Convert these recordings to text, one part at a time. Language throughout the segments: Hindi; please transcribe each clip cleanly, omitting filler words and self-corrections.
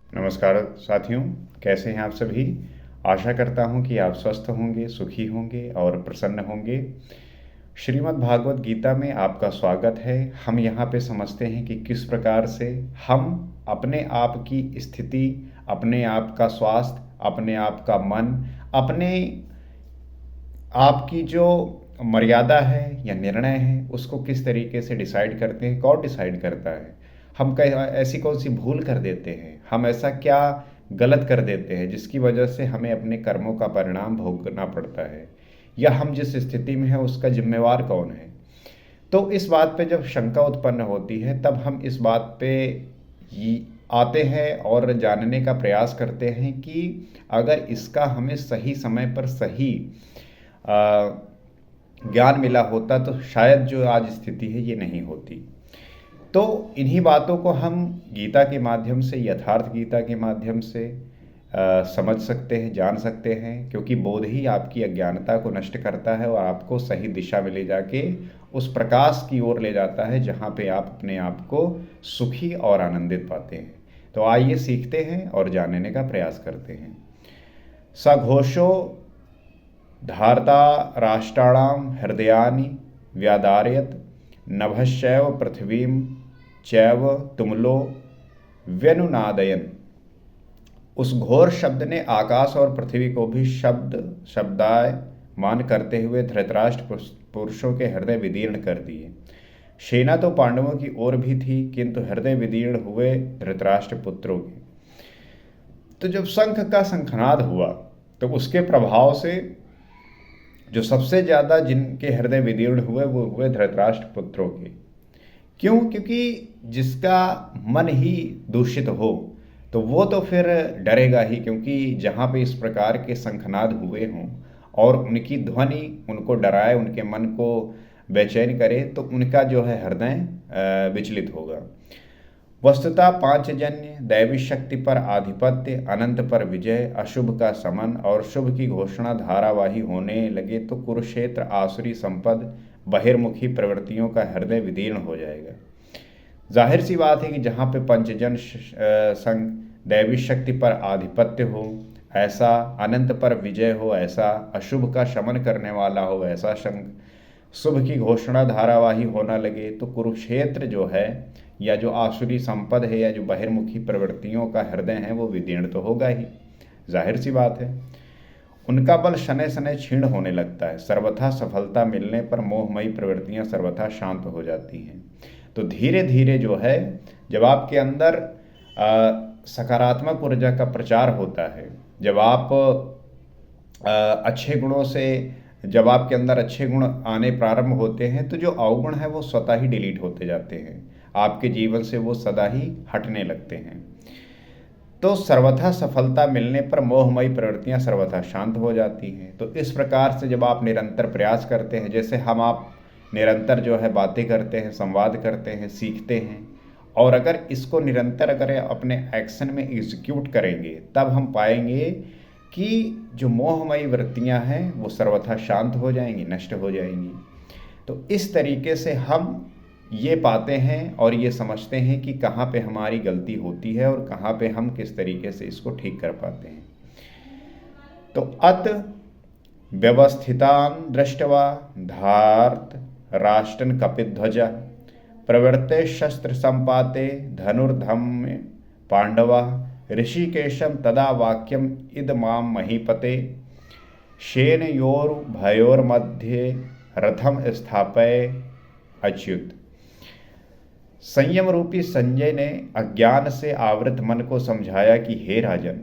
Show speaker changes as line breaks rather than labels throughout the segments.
नमस्कार साथियों, कैसे हैं आप सभी। आशा करता हूं कि आप स्वस्थ होंगे, सुखी होंगे और प्रसन्न होंगे। श्रीमद् भागवत गीता में आपका स्वागत है। हम यहाँ पे समझते हैं कि किस प्रकार से हम अपने आप की स्थिति, अपने आप का स्वास्थ्य, अपने आप का मन, अपने आपकी जो मर्यादा है या निर्णय है उसको किस तरीके से डिसाइड करते हैं। कौन डिसाइड करता है? हम ऐसी कौन सी भूल कर देते हैं, हम ऐसा क्या गलत कर देते हैं जिसकी वजह से हमें अपने कर्मों का परिणाम भोगना पड़ता है, या हम जिस स्थिति में हैं उसका जिम्मेवार कौन है। तो इस बात पे जब शंका उत्पन्न होती है तब हम इस बात पे आते हैं और जानने का प्रयास करते हैं कि अगर इसका हमें सही समय पर सही ज्ञान मिला होता तो शायद जो आज स्थिति है ये नहीं होती। तो इन्हीं बातों को हम गीता के माध्यम से, यथार्थ गीता के माध्यम से समझ सकते हैं, जान सकते हैं, क्योंकि बोध ही आपकी अज्ञानता को नष्ट करता है और आपको सही दिशा में ले जाके उस प्रकाश की ओर ले जाता है जहाँ पे आप अपने आप को सुखी और आनंदित पाते हैं। तो आइए सीखते हैं और जानने का प्रयास करते हैं। सघोषो धार्ता राष्ट्राणां हृदयानि व्यादारयत नभश्चैव पृथ्वीं चैव तुमलो व्यनुनादयन। उस घोर शब्द ने आकाश और पृथ्वी को भी शब्दाय मान करते हुए धृतराष्ट्र पुरुषों के हृदय विदीर्ण कर दिए। सेना तो पांडवों की ओर भी थी, किंतु हृदय विदीर्ण हुए धृतराष्ट्र पुत्रों के। तो जब शंख का शंखनाद हुआ तो उसके प्रभाव से जो सबसे ज़्यादा जिनके हृदय विदीर्ण हुए वो हुए धृतराष्ट्र पुत्रों के। क्यों? क्योंकि जिसका मन ही दूषित हो तो वो तो फिर डरेगा ही, क्योंकि जहाँ पे इस प्रकार के शंखनाद हुए हों और उनकी ध्वनि उनको डराए, उनके मन को बेचैन करे, तो उनका जो है हृदय विचलित होगा। वस्तुतः पांचजन्य, दैवी शक्ति पर आधिपत्य, अनंत पर विजय, अशुभ का समन और शुभ की घोषणा धारावाही होने लगे तो कुरुक्षेत्र आसुरी संपद, बहिर्मुखी प्रवृत्तियों का हृदय विदीर्ण हो जाएगा। जाहिर सी बात है कि जहाँ पे पंचजन संघ, दैवी शक्ति पर आधिपत्य हो ऐसा, अनंत पर विजय हो ऐसा, अशुभ का शमन करने वाला हो ऐसा संघ, शुभ की घोषणा धारावाही होना लगे तो कुरुक्षेत्र जो है, या जो आसुरी संपद है, या जो बहिर्मुखी प्रवृत्तियों का हृदय है, वो विदीर्ण तो होगा ही। जाहिर सी बात है। उनका बल शनै शनै क्षीण होने लगता है। सर्वथा सफलता मिलने पर मोहमयी प्रवृत्तियां सर्वथा शांत हो जाती हैं। तो धीरे धीरे जो है, जब आपके अंदर सकारात्मक ऊर्जा का प्रचार होता है, जब आप अच्छे गुणों से, जब आपके अंदर अच्छे गुण आने प्रारंभ होते हैं तो जो अवगुण है वो स्वतः ही डिलीट होते जाते हैं, आपके जीवन से वो सदा ही हटने लगते हैं। तो सर्वथा सफलता मिलने पर मोहमयी प्रवृत्तियां सर्वथा शांत हो जाती हैं। तो इस प्रकार से जब आप निरंतर प्रयास करते हैं, जैसे हम आप निरंतर जो है बातें करते हैं, संवाद करते हैं, सीखते हैं, और अगर इसको निरंतर अगर अपने एक्शन में एग्जीक्यूट करेंगे तब हम पाएंगे कि जो मोहमयी वृत्तियां हैं वो सर्वथा शांत हो जाएंगी, नष्ट हो जाएंगी। तो इस तरीके से हम ये पाते हैं और ये समझते हैं कि कहाँ पे हमारी गलती होती है और कहाँ पे हम किस तरीके से इसको ठीक कर पाते हैं। तो अत व्यवस्थितान दृष्टवा धार्त राष्ट्रन कपिध्वज प्रवृत्ते शस्त्र संपाते धनुर्धम्य पांडवा ऋषिकेशम तदा वाक्यम इद माम महीपते सेनयोर्भयोर्मध्ये रथम स्थापय अच्युत। संयम रूपी संजय ने अज्ञान से आवृत मन को समझाया कि हे राजन,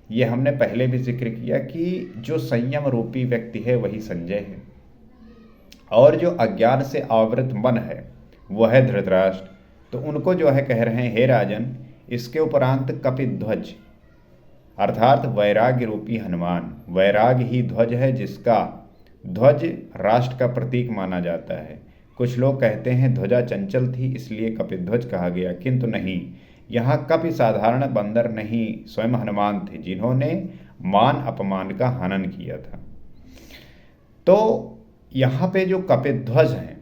ये हमने पहले भी जिक्र किया कि जो संयम रूपी व्यक्ति है वही संजय है, और जो अज्ञान से आवृत मन है वो है धृतराष्ट्र। तो उनको जो है कह रहे हैं, हे राजन, इसके उपरांत कपिध्वज अर्थात वैराग्य रूपी हनुमान, वैराग्य ही ध्वज है, जिसका ध्वज राष्ट्र का प्रतीक माना जाता है। कुछ लोग कहते हैं ध्वजा चंचल थी इसलिए कपिध्वज कहा गया, किंतु नहीं, यहाँ कपि साधारण बंदर नहीं, स्वयं हनुमान थे जिन्होंने मान अपमान का हनन किया था। तो यहाँ पे जो कपिध्वज हैं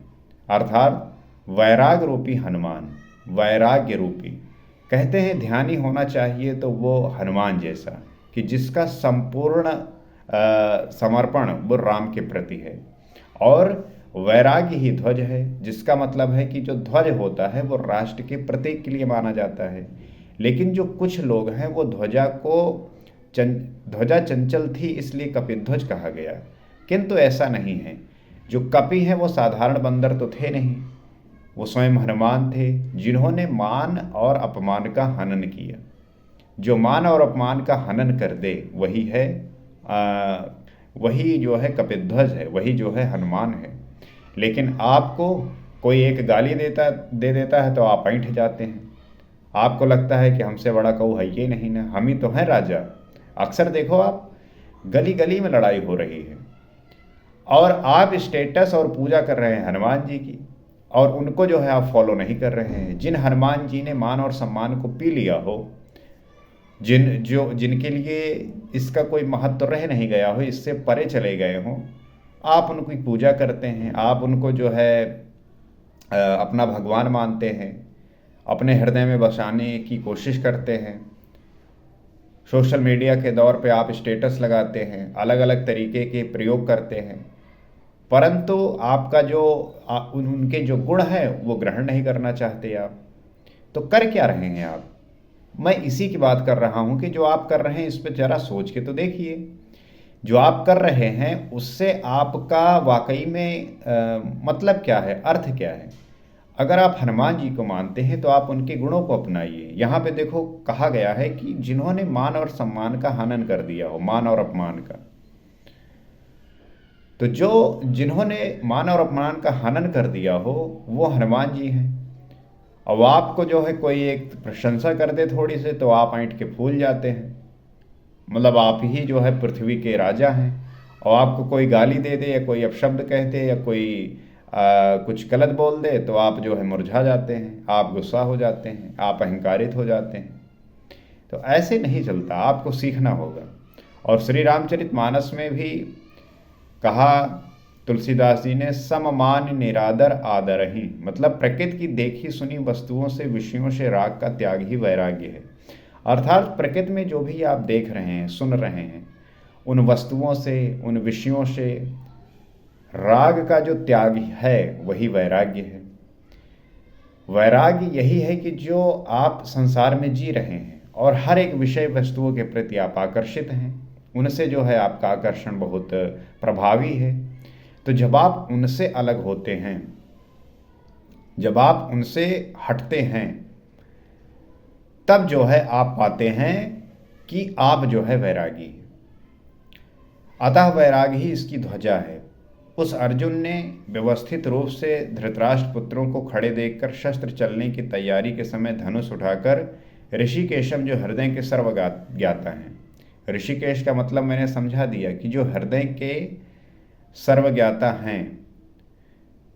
अर्थात वैराग रूपी हनुमान, वैराग्य रूपी, कहते हैं ध्यानी होना चाहिए तो वो हनुमान जैसा, कि जिसका संपूर्ण समर्पण वो राम के प्रति है। और वैराग्य ही ध्वज है, जिसका मतलब है कि जो ध्वज होता है वो राष्ट्र के प्रतीक के लिए माना जाता है। लेकिन जो कुछ लोग हैं वो ध्वजा चंचल थी इसलिए कपिध्वज कहा गया, किंतु ऐसा नहीं है। जो कपि हैं वो साधारण बंदर तो थे नहीं, वो स्वयं हनुमान थे, जिन्होंने मान और अपमान का हनन किया। जो मान और अपमान का हनन कर दे वही है वही जो है कपिध्वज है, वही जो है हनुमान है। लेकिन आपको कोई एक गाली दे देता है तो आप ऐंठ जाते हैं। आपको लगता है कि हमसे बड़ा कऊ है ये नहीं ना, हम ही तो हैं राजा। अक्सर देखो आप, गली गली में लड़ाई हो रही है और आप स्टेटस और पूजा कर रहे हैं हनुमान जी की, और उनको जो है आप फॉलो नहीं कर रहे हैं। जिन हनुमान जी ने मान और सम्मान को पी लिया हो, जिनके लिए इसका कोई महत्व रह नहीं गया हो, इससे परे चले गए हों, आप उनकी पूजा करते हैं, आप उनको जो है अपना भगवान मानते हैं, अपने हृदय में बसाने की कोशिश करते हैं। सोशल मीडिया के दौर पे आप स्टेटस लगाते हैं, अलग अलग तरीके के प्रयोग करते हैं, परंतु आपका जो उनके जो गुण हैं वो ग्रहण नहीं करना चाहते आप। तो कर क्या रहे हैं आप? मैं इसी की बात कर रहा हूं कि जो आप कर रहे हैं इस पर जरा सोच के तो देखिए। जो आप कर रहे हैं उससे आपका वाकई में मतलब क्या है, अर्थ क्या है? अगर आप हनुमान जी को मानते हैं तो आप उनके गुणों को अपनाइए। यहाँ पे देखो कहा गया है कि जिन्होंने मान और सम्मान का हनन कर दिया हो, मान और अपमान का। तो जो जिन्होंने मान और अपमान का हनन कर दिया हो वो हनुमान जी हैं। अब आपको जो है कोई एक प्रशंसा कर दे थोड़ी से तो आप ऐंठ के फूल जाते हैं, मतलब आप ही जो है पृथ्वी के राजा हैं। और आपको कोई गाली दे दे या कोई अपशब्द कह दे या कोई कुछ गलत बोल दे तो आप जो है मुरझा जाते हैं, आप गुस्सा हो जाते हैं, आप अहंकारित हो जाते हैं। तो ऐसे नहीं चलता, आपको सीखना होगा। और श्री रामचरितमानस में भी कहा तुलसीदास जी ने, सममान निरादर आदरही, मतलब प्रकृति की देखी सुनी वस्तुओं से, विषयों से राग का त्याग ही वैराग्य है। अर्थात प्रकृति में जो भी आप देख रहे हैं, सुन रहे हैं, उन वस्तुओं से, उन विषयों से राग का जो त्याग है वही वैराग्य है। वैराग्य यही है कि जो आप संसार में जी रहे हैं और हर एक विषय वस्तुओं के प्रति आप आकर्षित हैं, उनसे जो है आपका आकर्षण बहुत प्रभावी है। तो जब आप उनसे अलग होते हैं, जब आप उनसे हटते हैं, तब जो है आप पाते हैं कि आप जो है वैरागी हैं। अतः वैराग ही इसकी ध्वजा है। उस अर्जुन ने व्यवस्थित रूप से धृतराष्ट्र पुत्रों को खड़े देखकर शस्त्र चलने की तैयारी के समय धनुष उठाकर, ऋषिकेशम जो हृदय के सर्वज्ञाता हैं, ऋषिकेश का मतलब मैंने समझा दिया कि जो हृदय के सर्वज्ञाता हैं,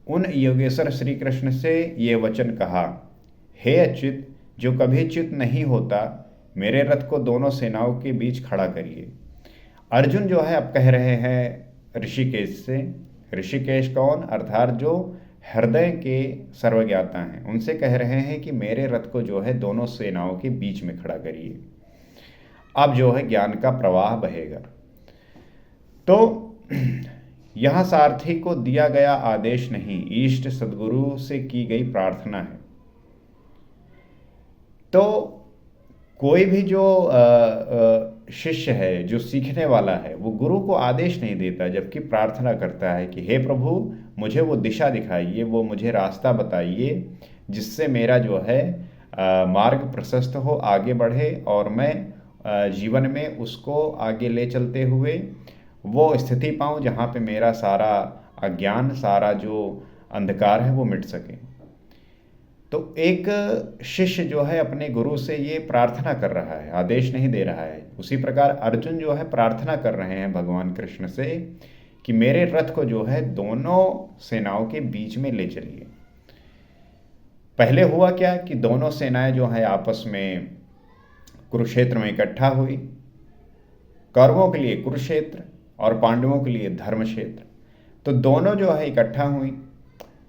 उन योगेश्वर श्री कृष्ण से ये वचन कहा, हे अच्युत, जो कभी च्युत नहीं होता, मेरे रथ को दोनों सेनाओं के बीच खड़ा करिए। अर्जुन जो है अब कह रहे हैं ऋषिकेश से। ऋषिकेश कौन? अर्थात जो हृदय के सर्वज्ञाता हैं, उनसे कह रहे हैं कि मेरे रथ को जो है दोनों सेनाओं के बीच में खड़ा करिए। अब जो है ज्ञान का प्रवाह बहेगा। तो यहाँ सारथी को दिया गया आदेश नहीं, इष्ट सदगुरु से की गई प्रार्थना है। तो कोई भी जो शिष्य है, जो सीखने वाला है, वो गुरु को आदेश नहीं देता, जबकि प्रार्थना करता है कि हे प्रभु, मुझे वो दिशा दिखाइए, वो मुझे रास्ता बताइए, जिससे मेरा जो है मार्ग प्रशस्त हो, आगे बढ़े, और मैं जीवन में उसको आगे ले चलते हुए वो स्थिति पाऊँ जहाँ पे मेरा सारा अज्ञान, सारा जो अंधकार है वो मिट सके। तो एक शिष्य जो है अपने गुरु से ये प्रार्थना कर रहा है, आदेश नहीं दे रहा है। उसी प्रकार अर्जुन जो है प्रार्थना कर रहे हैं भगवान कृष्ण से कि मेरे रथ को जो है दोनों सेनाओं के बीच में ले चलिए। पहले हुआ क्या कि दोनों सेनाएं जो है आपस में कुरुक्षेत्र में इकट्ठा हुई। कौरवों के लिए कुरुक्षेत्र और पांडवों के लिए धर्मक्षेत्र। तो दोनों जो है इकट्ठा हुई।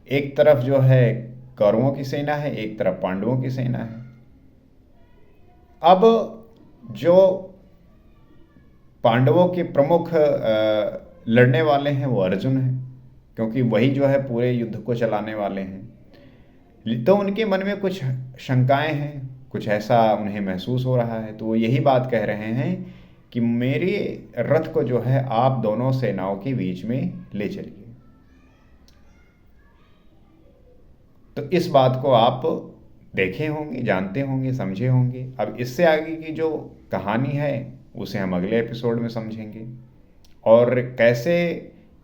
एक तरफ जो है कौरवों की सेना है, एक तरफ पांडवों की सेना है। अब जो पांडवों के प्रमुख लड़ने वाले हैं वो अर्जुन हैं, क्योंकि वही जो है पूरे युद्ध को चलाने वाले हैं। तो उनके मन में कुछ शंकाएं हैं, कुछ ऐसा उन्हें महसूस हो रहा है, तो वो यही बात कह रहे हैं कि मेरे रथ को जो है आप दोनों सेनाओं के बीच में ले चलिए। तो इस बात को आप देखे होंगे, जानते होंगे, समझे होंगे। अब इससे आगे की जो कहानी है उसे हम अगले एपिसोड में समझेंगे, और कैसे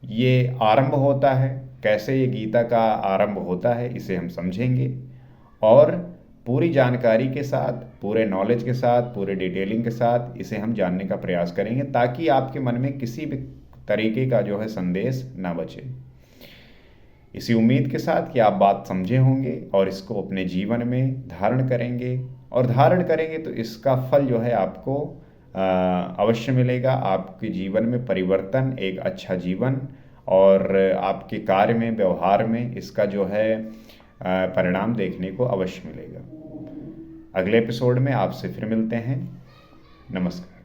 ये आरंभ होता है, कैसे ये गीता का आरंभ होता है, इसे हम समझेंगे। और पूरी जानकारी के साथ, पूरे नॉलेज के साथ, पूरे डिटेलिंग के साथ इसे हम जानने का प्रयास करेंगे, ताकि आपके मन में किसी भी तरीके का जो है संदेश ना बचे। इसी उम्मीद के साथ कि आप बात समझे होंगे और इसको अपने जीवन में धारण करेंगे, और धारण करेंगे तो इसका फल जो है आपको अवश्य मिलेगा। आपके जीवन में परिवर्तन, एक अच्छा जीवन, और आपके कार्य में, व्यवहार में इसका जो है परिणाम देखने को अवश्य मिलेगा। अगले एपिसोड में आपसे फिर मिलते हैं। नमस्कार।